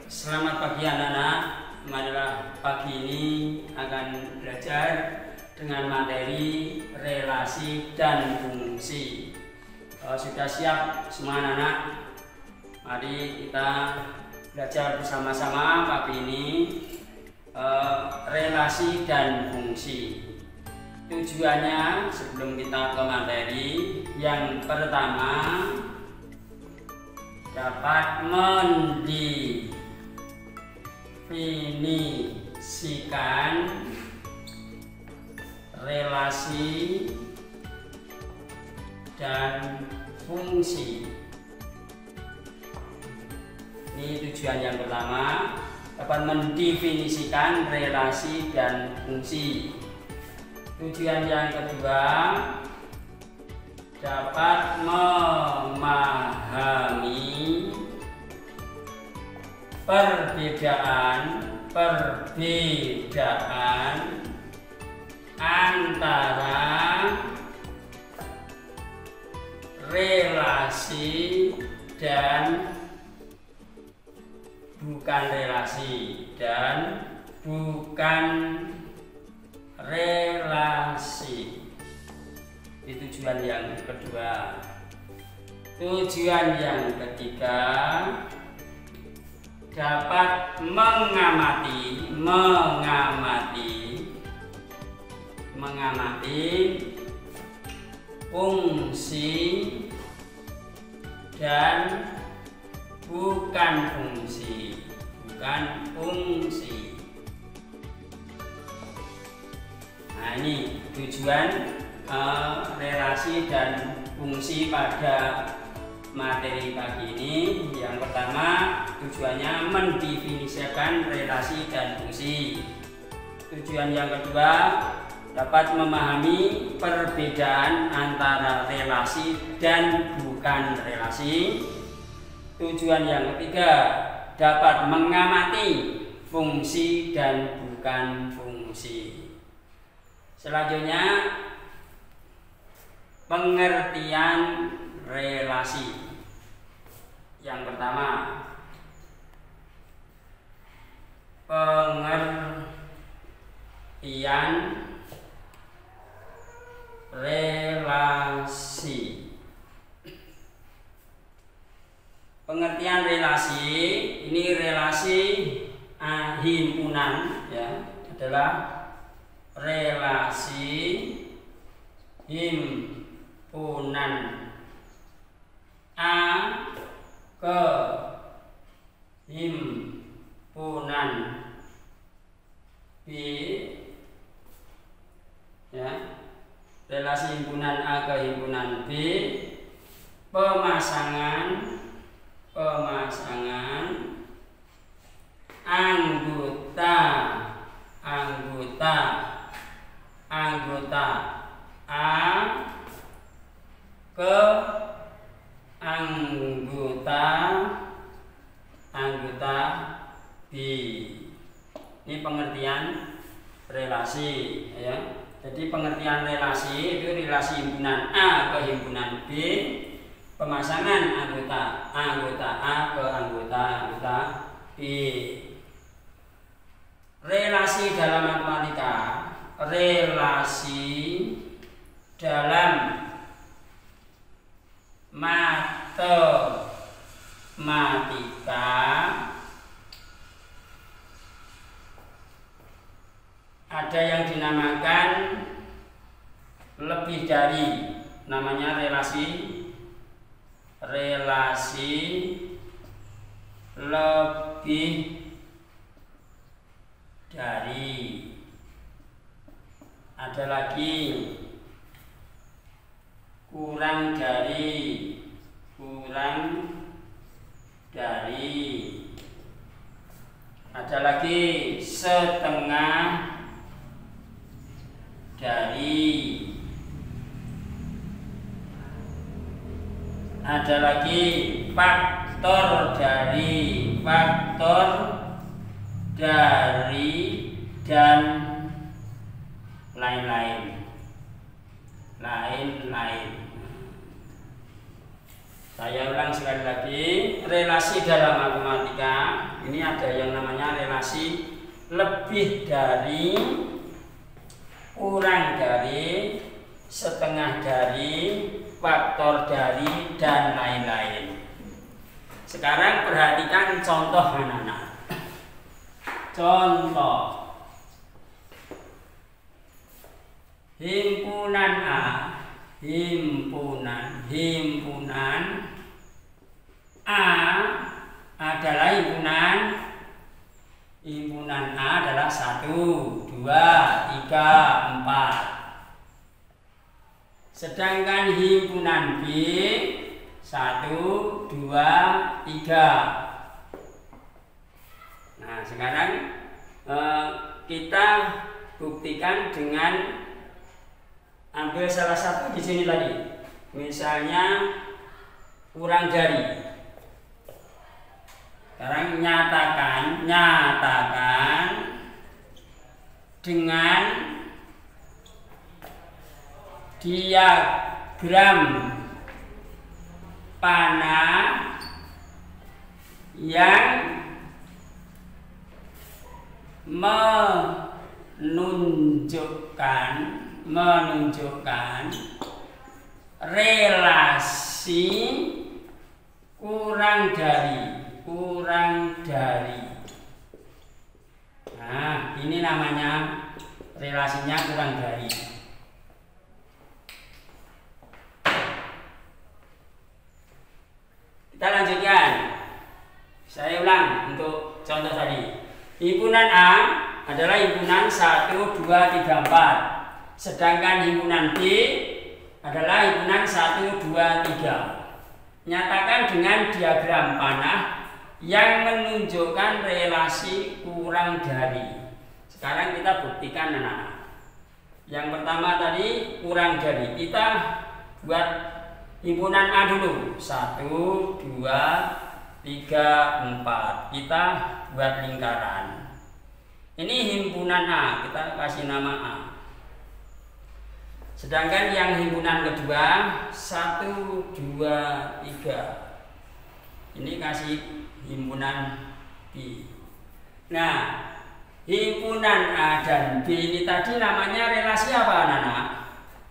Selamat pagi anak-anak. Marilah pagi ini akan belajar dengan materi relasi dan fungsi. Sudah siap semua anak-anak? Mari kita belajar bersama-sama pagi ini relasi dan fungsi. Tujuannya sebelum kita ke materi, yang pertama dapat mendefinisikan relasi dan fungsi. Ini tujuan yang pertama, dapat mendefinisikan relasi dan fungsi. Tujuan yang kedua, dapat memahami perbedaan antara relasi dan bukan relasi Itu tujuan yang kedua. Tujuan yang ketiga, dapat mengamati fungsi dan bukan fungsi. Nah, ini tujuan relasi dan fungsi pada materi pagi ini. Yang pertama, tujuannya mendefinisikan relasi dan fungsi. Tujuan yang kedua, dapat memahami perbedaan antara relasi dan bukan relasi. Tujuan yang ketiga, dapat mengamati fungsi dan bukan fungsi. Selanjutnya, pengertian relasi. Yang pertama, pengertian relasi. Pengertian relasi, ini relasi himpunan, ya, adalah relasi himpunan A ke himpunan B, ya, relasi himpunan A ke himpunan B, pemasangan anggota A ke anggota B. Ini pengertian relasi, ya. Jadi pengertian relasi itu relasi himpunan A ke himpunan B, pemasangan anggota A ke anggota B. Relasi dalam matematika, relasi dalam matematika ada yang dinamakan lebih dari, namanya relasi lebih dari. Ada lagi kurang dari. Ada lagi setengah dari. Ada lagi faktor dari dan lain-lain. Saya ulang sekali lagi, relasi dalam matematika ini ada yang namanya relasi lebih dari, kurang dari, setengah dari, faktor dari, dan lain-lain. Sekarang perhatikan contoh anak-anak. Contoh himpunan A, himpunan A adalah himpunan A adalah 1, 2, 3, 4. Sedangkan himpunan B 1, 2, 3. Nah, sekarang kita buktikan dengan ambil salah satu di sini tadi. Misalnya kurang dari. Sekarang nyatakan dengan diagram panah yang menunjukkan relasi kurang dari. Nah, ini namanya relasinya kurang dari. Kita lanjutkan. Saya ulang untuk contoh tadi. Himpunan A adalah himpunan 1, 2, 3, 4. Sedangkan himpunan B adalah himpunan 1, 2, 3. Nyatakan dengan diagram panah yang menunjukkan relasi kurang dari. Sekarang kita buktikan anak-anak. Yang pertama tadi kurang dari. Kita buat himpunan A dulu. 1, 2, 3, 4. Kita buat lingkaran. Ini himpunan A, kita kasih nama A. Sedangkan yang himpunan kedua 1, 2, 3. Ini kasih himpunan B. Nah, himpunan A dan B ini tadi namanya relasi apa anak-anak?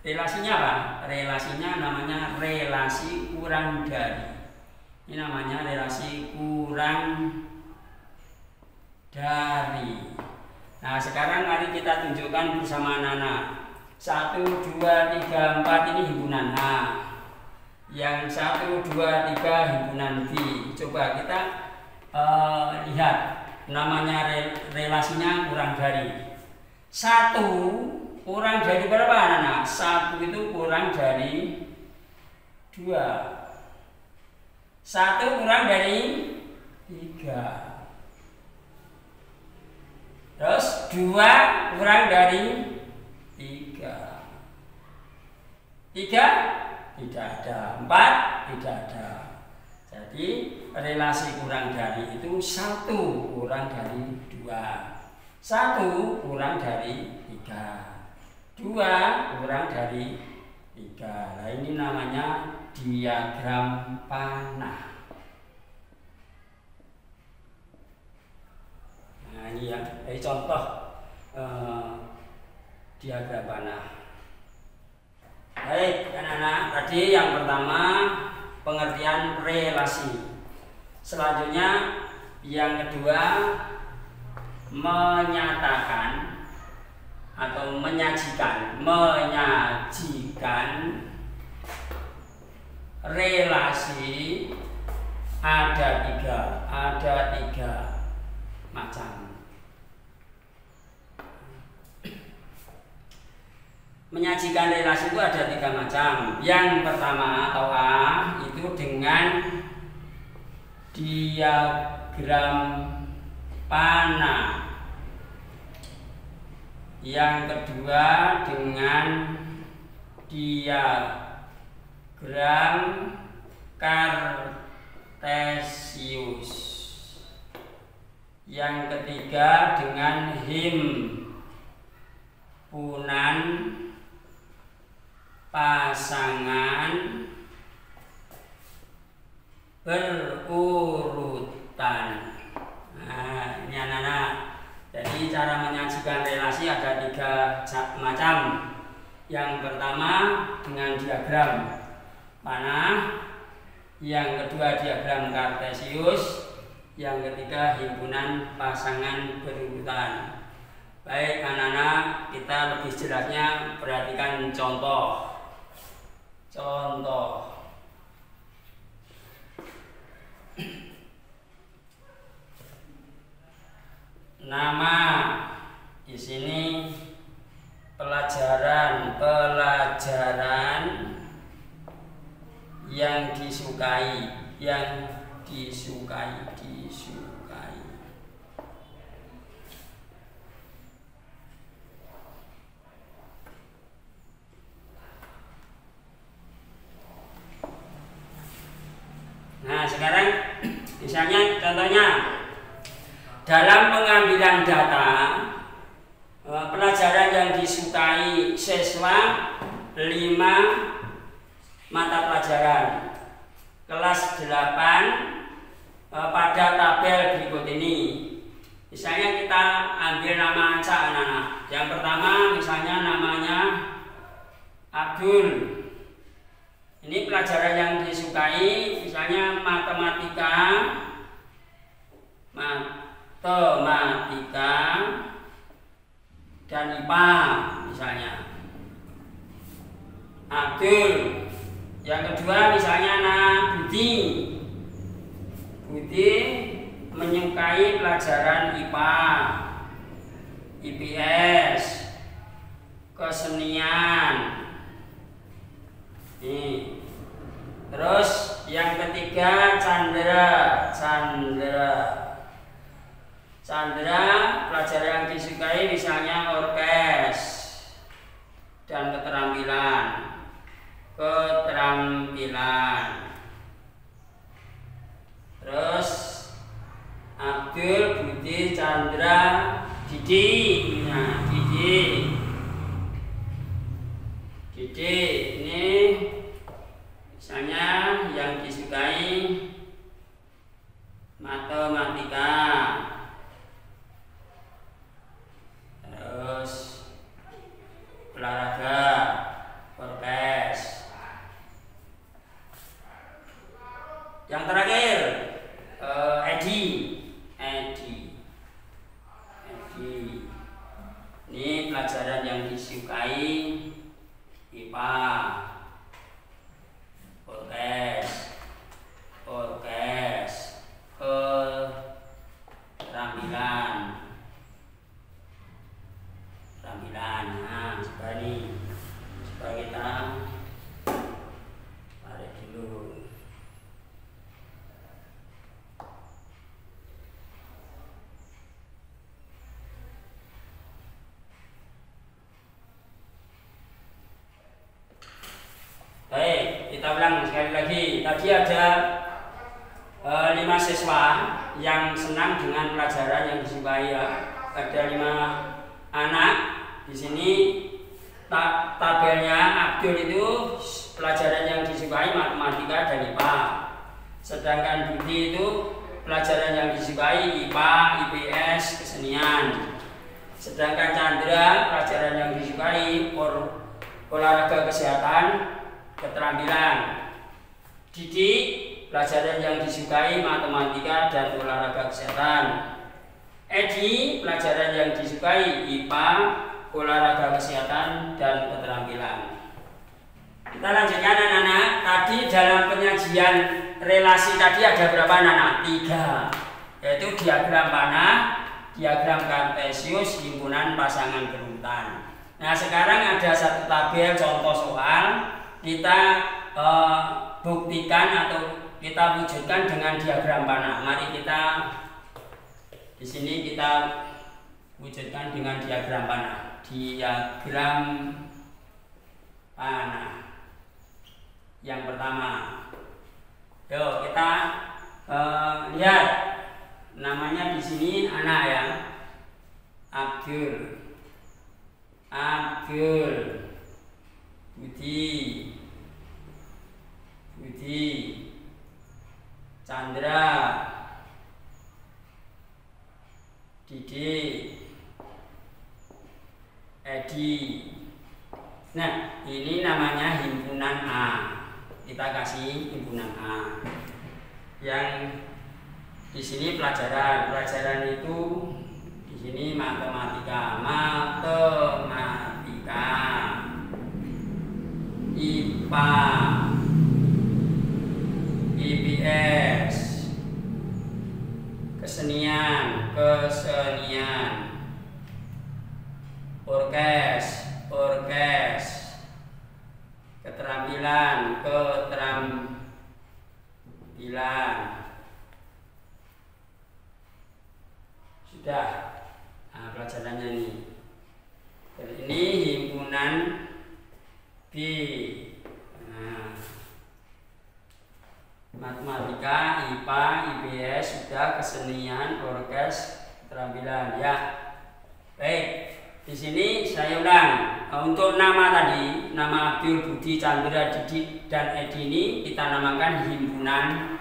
Relasinya apa? Relasinya namanya relasi kurang dari. Ini namanya relasi kurang dari. Nah, sekarang mari kita tunjukkan bersama anak-anak. 1, 2, 3, 4 ini himpunan A. Yang 1, 2, 3 himpunan B. Coba kita lihat namanya relasinya kurang dari. 1 kurang dari berapa anak-anak? 1 itu kurang dari 2. 1 kurang dari 3. Terus 2 kurang dari 3. 3 tidak ada. 4 tidak ada. Jadi relasi kurang dari itu 1 kurang dari 2. 1 kurang dari 3. 2 kurang dari 3. Nah, ini namanya diagram panah. Nah, ini ya, contoh diagram panah. Baik, anak-anak, tadi yang pertama pengertian relasi. Selanjutnya yang kedua menyatakan atau menyajikan relasi ada tiga macam. Menyajikan relasi itu ada 3 macam. Yang pertama atau A itu dengan diagram panah. Yang kedua dengan diagram kartesius. Yang ketiga dengan himpunan pasangan berurutan. Nah, ini anak-anak. Jadi cara menyajikan relasi ada 3 macam. Yang pertama dengan diagram panah, yang kedua diagram kartesius, yang ketiga himpunan pasangan berurutan. Baik anak-anak, kita lebih jelasnya perhatikan contoh. Nama di sini pelajaran yang disukai. Nah, sekarang misalnya contohnya dalam pengambilan data, pelajaran yang disukai siswa 5 mata pelajaran kelas 8 pada tabel berikut ini. Misalnya kita ambil nama aja anak-anak. Yang pertama misalnya namanya Abdul. Ini pelajaran yang disukai misalnya matematika dan IPA misalnya. Abdul. Yang kedua misalnya Budi menyukai pelajaran IPA, IPS, kesenian. Nih. Terus yang ketiga Chandra pelajaran yang disukai misalnya orkes dan keterampilan. Terus Abdul, Budi, Chandra, Didi. Nah, Didi ini misalnya yang disukai matematika. Terus olahraga, orkes. Yang terakhir Edi. Ini pelajaran yang disukai IPA, orkes, keterampilan. Nah, coba kita tarik dulu. Baik, kita ulang sekali lagi. Tadi ada 5 siswa yang senang dengan pelajaran yang disukai ya. Ada 5 anak. Di sini tabelnya Abdul itu pelajaran yang disukai matematika dan IPA. Sedangkan Budi itu pelajaran yang disukai IPA, IPS, kesenian. Sedangkan Chandra pelajaran yang disukai olahraga, kesehatan, keterampilan. Didi pelajaran yang disukai matematika dan olahraga kesehatan. Edi pelajaran yang disukai IPA, olahraga kesehatan dan keterampilan. Kita lanjutkan anak-anak. Tadi dalam penyajian relasi tadi ada berapa anak-anak? 3, yaitu diagram panah, diagram kartesius, himpunan pasangan berurutan. Nah, sekarang ada satu tabel contoh soal. Kita buktikan atau kita wujudkan dengan diagram panah. Mari kita di sini kita wujudkan dengan diagram panah. Diagram panah. Yang pertama, yuk kita lihat namanya di sini anak ya, Abdul, Budi, Nah, ini namanya himpunan A. Kita kasih himpunan A. Yang di sini pelajaran itu di sini matematika, IPA, IPS, kesenian, orkes, keterampilan, sudah. Nah, pelajarannya ini. Dan ini himpunan B. Nah, matematika, IPA, IPS sudah, kesenian, orkes, keterampilan. Ya, baik. Di sini saya ulang. Untuk nama tadi, nama Abdul, Budi, Chandra, Didik, dan Edi ini kita namakan himpunan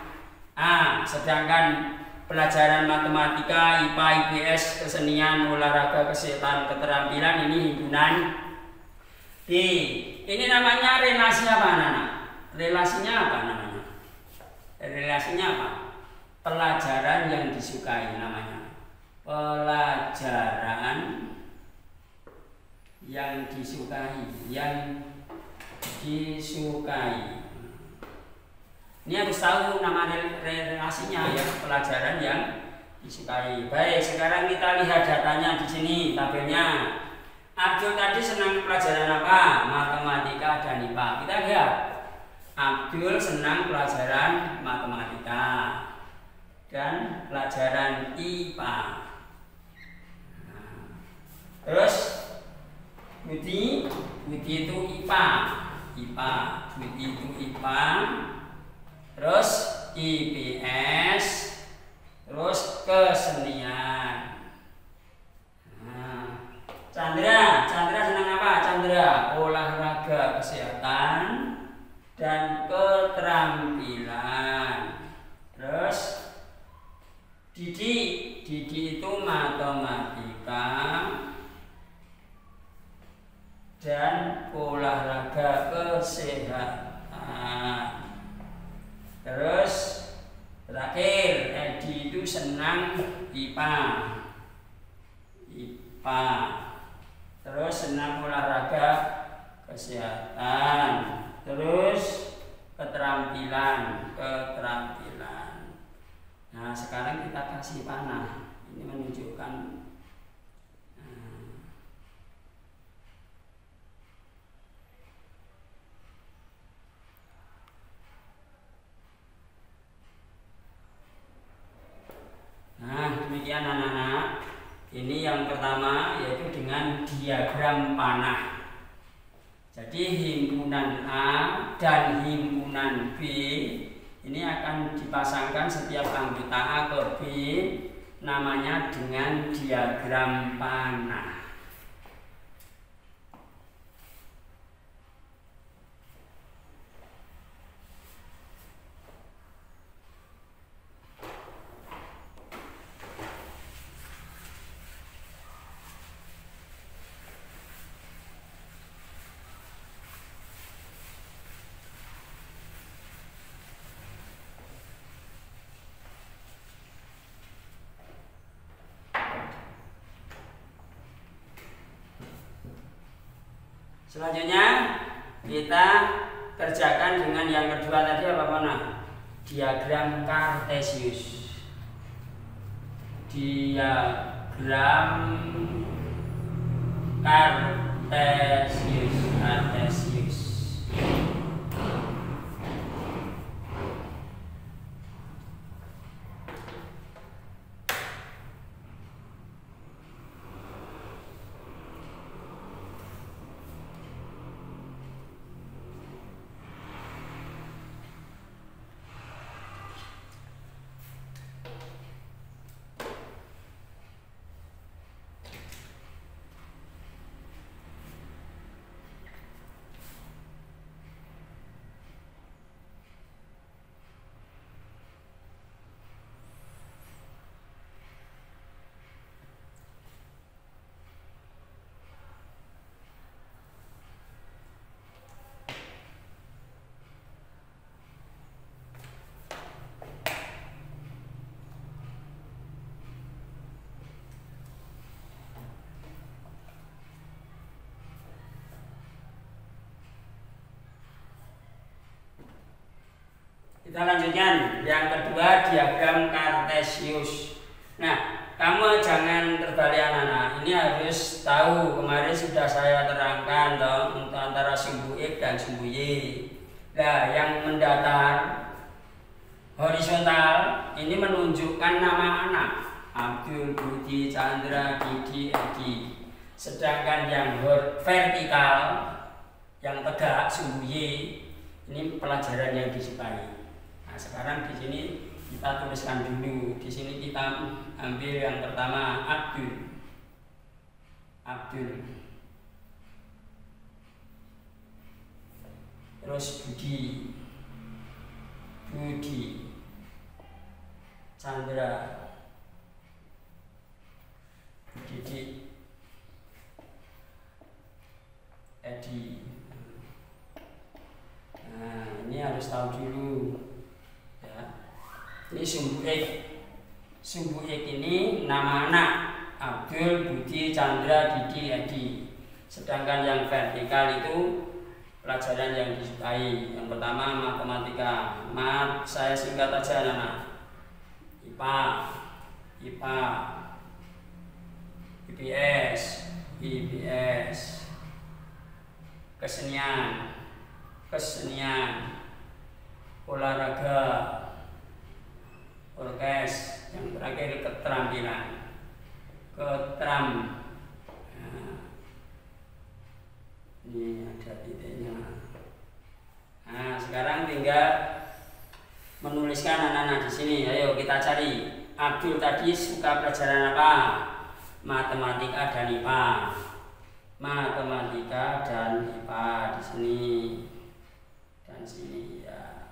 A. Sedangkan pelajaran matematika, IPA, IPS, kesenian, olahraga, kesehatan, keterampilan ini himpunan B. Ini namanya relasi apa, anak-anak? Relasinya apa namanya? Relasinya apa? Pelajaran yang disukai namanya. Pelajaran yang disukai, Ini harus tahu nama relasinya ya, pelajaran yang disukai. Baik, sekarang kita lihat datanya di sini, tabelnya. Abdul tadi senang pelajaran apa? Matematika dan IPA. Kita lihat. Abdul senang pelajaran matematika dan pelajaran IPA. Terus Budi itu IPA. Budi itu IPA. Terus IPS, terus kesenian. Nah, Chandra senang apa? Chandra olahraga, kesehatan, dan keterampilan. Terus Didi itu matematika dan olahraga, kesehatan. Terus terakhir Edi itu senang IPA. Terus senang olahraga, kesehatan. Terus keterampilan. Nah, sekarang kita kasih panah. Ini menunjukkan demikian anak-anak. Ini yang pertama yaitu dengan diagram panah. Jadi himpunan A dan himpunan B ini akan dipasangkan setiap anggota A ke B namanya dengan diagram panah. Selanjutnya kita kerjakan dengan yang kedua tadi apa mana? Diagram Kartesius. Kita lanjutkan yang kedua, diagram Kartesius. Nah, kamu jangan terbalik anak-anak. Ini harus tahu, kemarin sudah saya terangkan dong untuk antara sumbu X dan sumbu Y. Nah, yang mendatar horizontal ini menunjukkan nama anak. Abdul, Budi, Chandra, Didi, Edi. Sedangkan yang vertikal, yang tegak, sumbu Y, ini pelajaran yang disukai. Nah, sekarang di sini kita tuliskan dulu. Di sini kita ambil yang pertama Abdul. Abdul. Terus Budi. Budi. Chandra. Didi. Edi. Nah, ini harus tahu dulu. Ini sumbu X. Sumbu X ini nama anak Abdul, Budi, Chandra, Didi, Edi. Sedangkan yang vertikal itu pelajaran yang disukai. Yang pertama matematika. Saya singkat aja anak-anak. IPA, IPA, IPS, IPS, kesenian, kesenian, olahraga, orkes, yang terakhir keterampilan, ini ada titiknya. Nah, sekarang tinggal menuliskan anak-anak di sini. Ayo kita cari. Abdul tadi suka pelajaran apa? Matematika dan IPA. Matematika dan IPA di sini dan sini ya.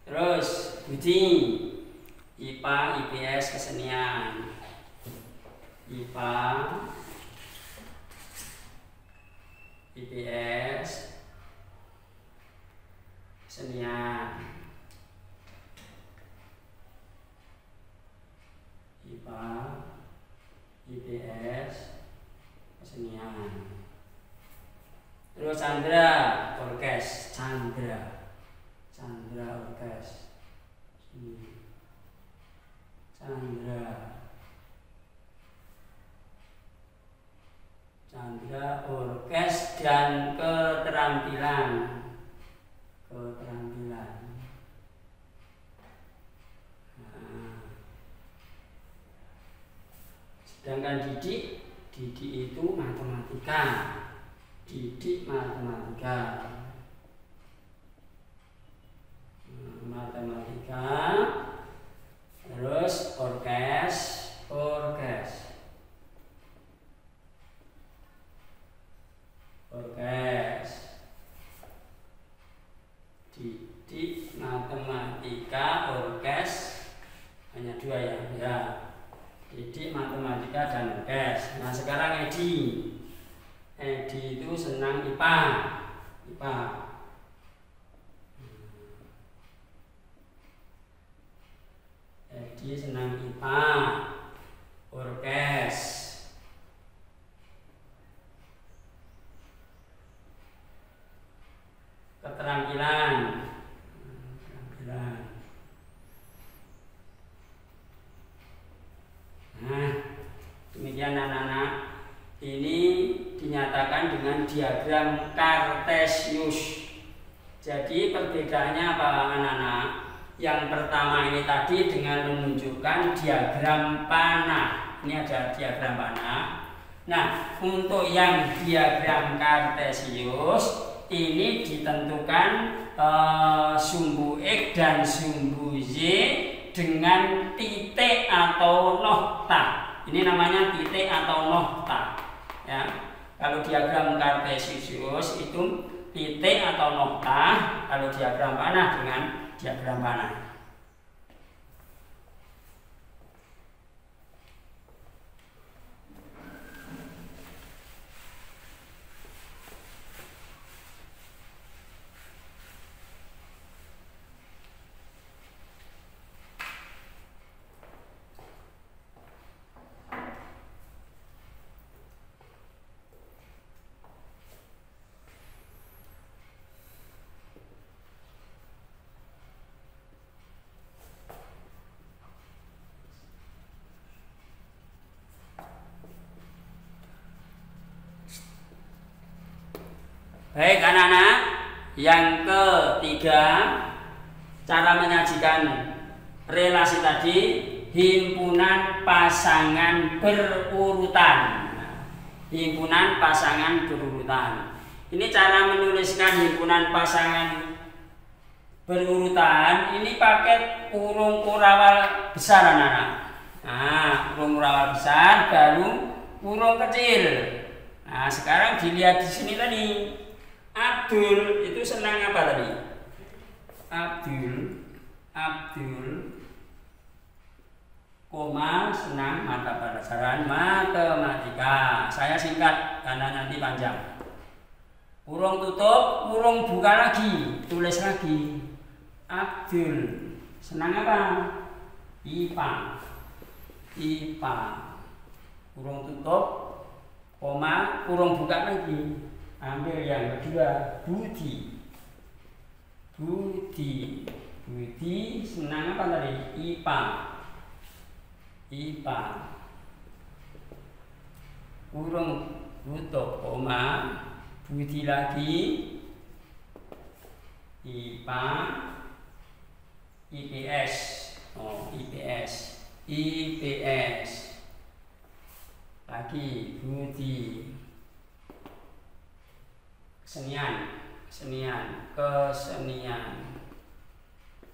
Terus Budi, IPA, IPS, kesenian. IPA, IPS, kesenian. IPA, IPS, kesenian. Terus Chandra, orkes, Chandra. Chandra orkes. Chandra. Chandra orkes dan keterampilan. Keterampilan. Nah. Sedangkan Didi, Didi itu matematika. Didi matematika. Matematika, terus orkes, orkes, orkes, Didi matematika, orkes, hanya dua ya, Didi matematika dan orkes. Nah sekarang Edi, Edi itu senang IPA, IPA. Edi senang IPA, orkes, keterampilan, keterampilan. Nah, demikian anak-anak. Ini dinyatakan dengan diagram Kartesius. Jadi perbedaannya apa anak-anak? Yang pertama ini tadi dengan menunjukkan diagram panah. Ini ada diagram panah. Nah, untuk yang diagram Kartesius ini ditentukan sumbu X dan sumbu Y dengan titik atau nokta. Ini namanya titik atau nokta. Ya, kalau diagram Kartesius itu titik atau nokta. Kalau diagram panah dengan diagram panah. Baik anak-anak, yang ketiga cara menyajikan relasi tadi, himpunan pasangan berurutan. Himpunan pasangan berurutan. Ini cara menuliskan himpunan pasangan berurutan. Ini pakai kurung kurawal besar anak-anak. Nah, kurung kurawal besar baru kurung kecil. Nah, sekarang dilihat di sini tadi. Abdul itu senang apa tadi? Abdul koma senang mata pelajaran matematika. Saya singkat karena nanti panjang. Kurung tutup, kurung buka lagi, tulis lagi. Abdul senang apa? IPA. Kurung tutup, koma, kurung buka lagi. Ambil yang kedua, Budi senang apa tadi? IPA. Kurung tutup, koma, Budi lagi, IPA, IPS. Lagi Budi. Kesenian.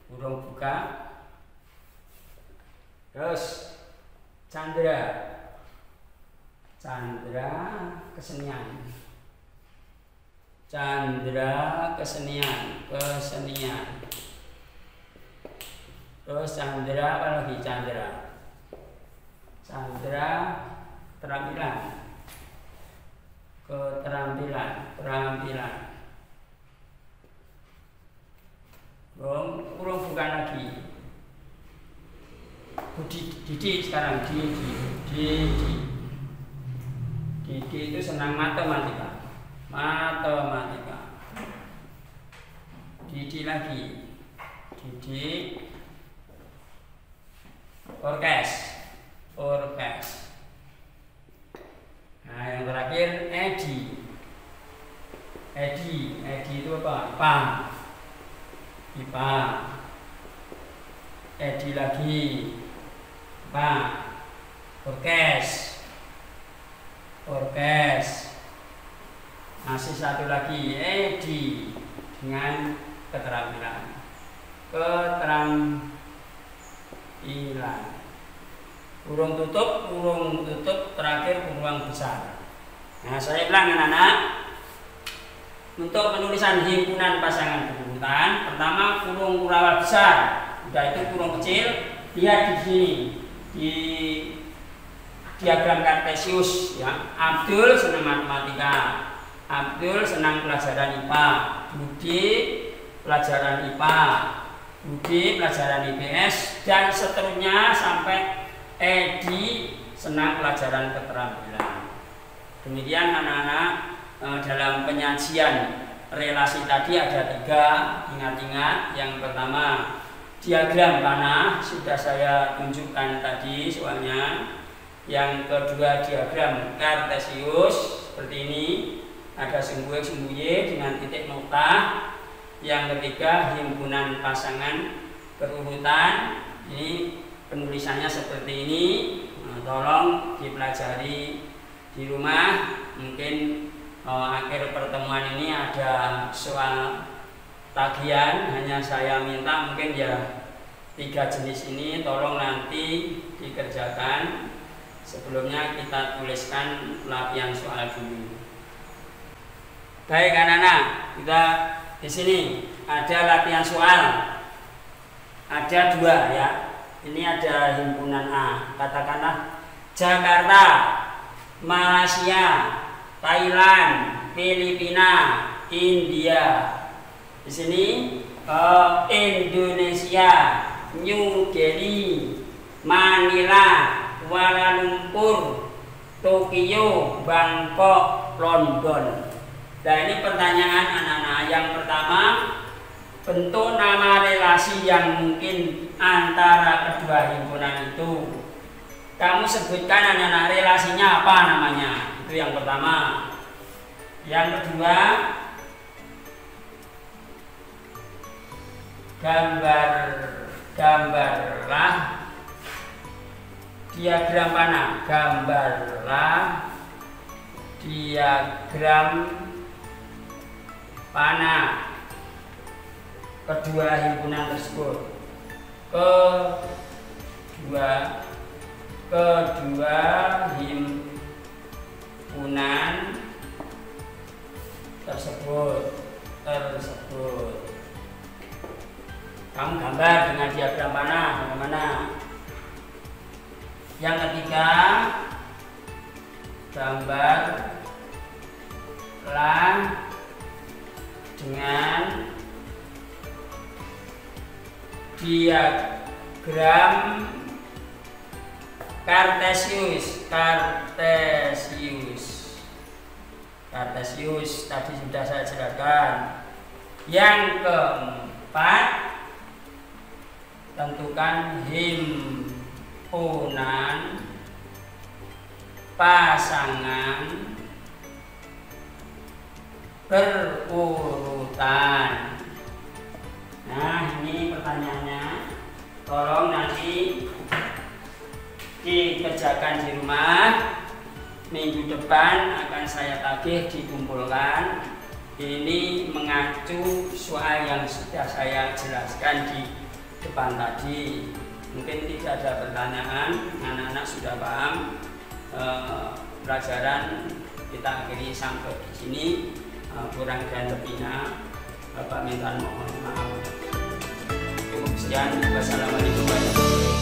Kurung buka. Terus Chandra kesenian. Terus Chandra apa lagi? Chandra keterampilan. Kurung buka lagi. Didi sekarang Didi itu senang matematika. Didi lagi. Orkes. Nah, yang terakhir Edi itu apa? IPA. Edi lagi. IPA. Orkes. Masih satu lagi, Edi dengan keterampilan. Kurung tutup, terakhir kurung besar. Nah, saya bilang anak-anak, untuk penulisan himpunan pasangan berurutan, pertama kurung kurawal besar, udah itu kurung kecil, lihat di sini di diagram kartesius ya. Abdul senang matematika, Abdul senang pelajaran IPA, Budi pelajaran IPA, Budi pelajaran IPS, dan seterusnya sampai Edi senang pelajaran keterampilan. Demikian anak-anak, dalam penyajian relasi tadi ada 3, ingat-ingat. Yang pertama, diagram panah sudah saya tunjukkan tadi soalnya. Yang kedua, diagram kartesius seperti ini, ada sumbu-sumbu dengan titik nokta. Yang ketiga, himpunan pasangan berurutan. Ini penulisannya seperti ini. Nah, tolong dipelajari di rumah. Mungkin akhir pertemuan ini ada soal tagihan, hanya saya minta mungkin ya 3 jenis ini tolong nanti dikerjakan. Sebelumnya kita tuliskan latihan soal dulu. Baik anak-anak, kita di sini ada latihan soal. Ada 2 ya. Ini ada himpunan A. Katakanlah Jakarta, Malaysia, Thailand, Filipina, India. Di sini Indonesia, New Delhi, Manila, Kuala Lumpur, Tokyo, Bangkok, London. Nah, ini pertanyaan anak-anak. Yang pertama, bentuk nama relasi yang mungkin antara kedua himpunan itu. Kamu sebutkan anak-anak relasinya apa namanya. Itu yang pertama. Yang kedua, gambarlah diagram panah. Gambarlah diagram panah kedua himpunan tersebut. Kedua himpunan tersebut. Kamu gambar dengan diagram panah bagaimana? Yang ketiga, gambarlah dengan diagram Kartesius tadi sudah saya jelaskan. Yang keempat, tentukan himpunan pasangan berurutan. Nah, ini pertanyaannya. Tolong nanti dikerjakan di rumah. Minggu depan akan saya tagih dikumpulkan. Ini mengacu soal yang sudah saya jelaskan di depan tadi. Mungkin tidak ada pertanyaan, anak-anak sudah paham. Pelajaran kita akhiri sampai di sini. Kurang dan lebihnya Bapak minta mohon maaf. Cukup sekian. Wassalamualaikum warahmatullahi wabarakatuh.